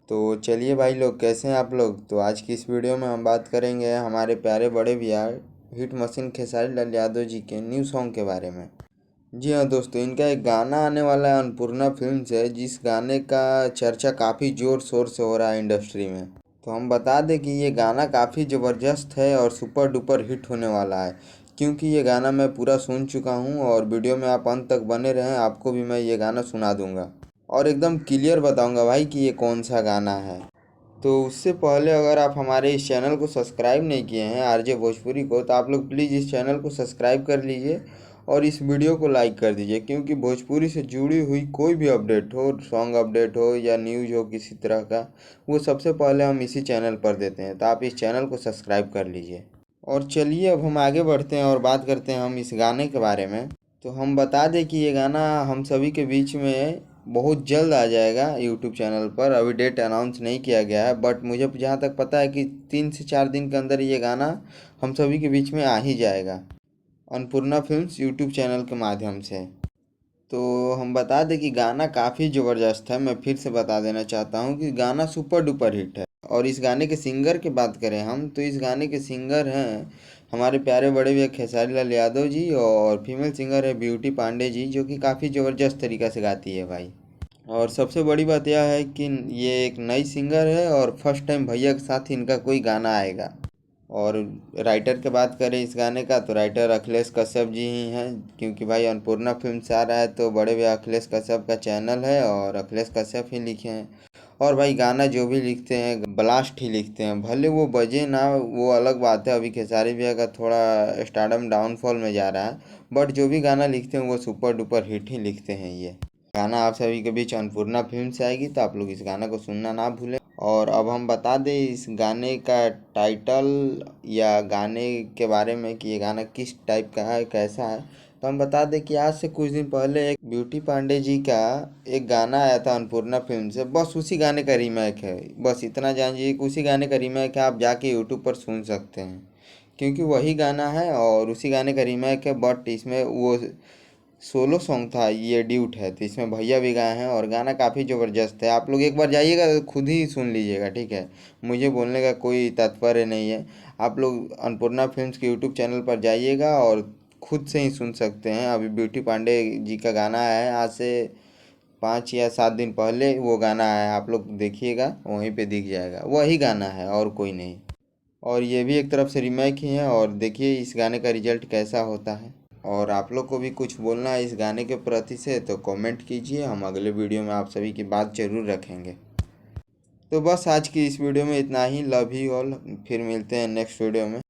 तो चलिए भाई लोग, कैसे हैं आप लोग। तो आज की इस वीडियो में हम बात करेंगे हमारे प्यारे बड़े भैया हिट मशीन खेसारी लाल यादव जी के न्यू सॉन्ग के बारे में। जी हाँ दोस्तों, इनका एक गाना आने वाला है अन्नपूर्णा फिल्म से, जिस गाने का चर्चा काफ़ी ज़ोर शोर से हो रहा है इंडस्ट्री में। तो हम बता दें कि ये गाना काफ़ी ज़बरदस्त है और सुपर डुपर हिट होने वाला है, क्योंकि ये गाना मैं पूरा सुन चुका हूँ और वीडियो में आप अंत तक बने रहें, आपको भी मैं ये गाना सुना दूंगा और एकदम क्लियर बताऊंगा भाई कि ये कौन सा गाना है। तो उससे पहले अगर आप हमारे इस चैनल को सब्सक्राइब नहीं किए हैं आरजे भोजपुरी को, तो आप लोग प्लीज़ इस चैनल को सब्सक्राइब कर लीजिए और इस वीडियो को लाइक कर दीजिए, क्योंकि भोजपुरी से जुड़ी हुई कोई भी अपडेट हो, सॉन्ग अपडेट हो या न्यूज़ हो किसी तरह का, वो सबसे पहले हम इसी चैनल पर देते हैं। तो आप इस चैनल को सब्सक्राइब कर लीजिए। और चलिए अब हम आगे बढ़ते हैं और बात करते हैं हम इस गाने के बारे में। तो हम बता दें कि ये गाना हम सभी के बीच में बहुत जल्द आ जाएगा यूट्यूब चैनल पर। अभी डेट अनाउंस नहीं किया गया है, बट मुझे जहाँ तक पता है कि 3 से 4 दिन के अंदर ये गाना हम सभी के बीच में आ ही जाएगा अन्नपूर्णा फिल्म्स यूट्यूब चैनल के माध्यम से। तो हम बता दें कि गाना काफ़ी ज़बरदस्त है। मैं फिर से बता देना चाहता हूँ कि गाना सुपर डुपर हिट है। और इस गाने के सिंगर की बात करें हम, तो इस गाने के सिंगर हैं हमारे प्यारे बड़े भैया खेसारी लाल यादव जी, और फीमेल सिंगर है ब्यूटी पांडे जी, जो कि काफ़ी ज़बरदस्त तरीक़ा से गाती है भाई। और सबसे बड़ी बात यह है कि ये एक नई सिंगर है और फर्स्ट टाइम भैया के साथ इनका कोई गाना आएगा। और राइटर की बात करें इस गाने का, तो राइटर अखिलेश कश्यप जी ही हैं, क्योंकि भाई अन्नपूर्णा फिल्म से आ रहा है तो बड़े भैया अखिलेश कश्यप का चैनल है और अखिलेश कश्यप ही लिखे हैं। और भाई गाना जो भी लिखते हैं ब्लास्ट ही लिखते हैं, भले वो बजे ना, वो अलग बात है। अभी खेसारी भैया का थोड़ा स्टारडम डाउनफॉल में जा रहा है, बट जो भी गाना लिखते हैं वो सुपर डुपर हिट ही लिखते हैं। ये गाना आप सभी के बीच अन्नपूर्णा फिल्म से आएगी, तो आप लोग इस गाना को सुनना ना भूलें। और अब हम बता दें इस गाने का टाइटल या गाने के बारे में कि ये गाना किस टाइप का है, कैसा है। तो हम बता दें कि आज से कुछ दिन पहले एक ब्यूटी पांडे जी का एक गाना आया था अन्नपूर्णा फिल्म से, बस उसी गाने का रीमेक है। बस इतना जानिए कि उसी गाने का रीमेक है, आप जाके यूट्यूब पर सुन सकते हैं, क्योंकि वही गाना है और उसी गाने का रीमेक है। बट इसमें वो सोलो सॉन्ग था, ये ड्यूट है, तो इसमें भैया भी गाए हैं और गाना काफ़ी ज़बरदस्त है। आप लोग एक बार जाइएगा तो खुद ही सुन लीजिएगा, ठीक है। मुझे बोलने का कोई तात्पर्य नहीं है। आप लोग अन्नपूर्णा फिल्म्स के यूट्यूब चैनल पर जाइएगा और खुद से ही सुन सकते हैं। अभी ब्यूटी पांडे जी का गाना आया है, आज से 5 या 7 दिन पहले वो गाना आया है, आप लोग देखिएगा वहीं पे दिख जाएगा, वही गाना है और कोई नहीं। और ये भी एक तरफ से रीमेक ही है, और देखिए इस गाने का रिजल्ट कैसा होता है। और आप लोग को भी कुछ बोलना है इस गाने के प्रति से तो कमेंट कीजिए, हम अगले वीडियो में आप सभी की बात ज़रूर रखेंगे। तो बस आज की इस वीडियो में इतना ही। लव यू ऑल, फिर मिलते हैं नेक्स्ट वीडियो में।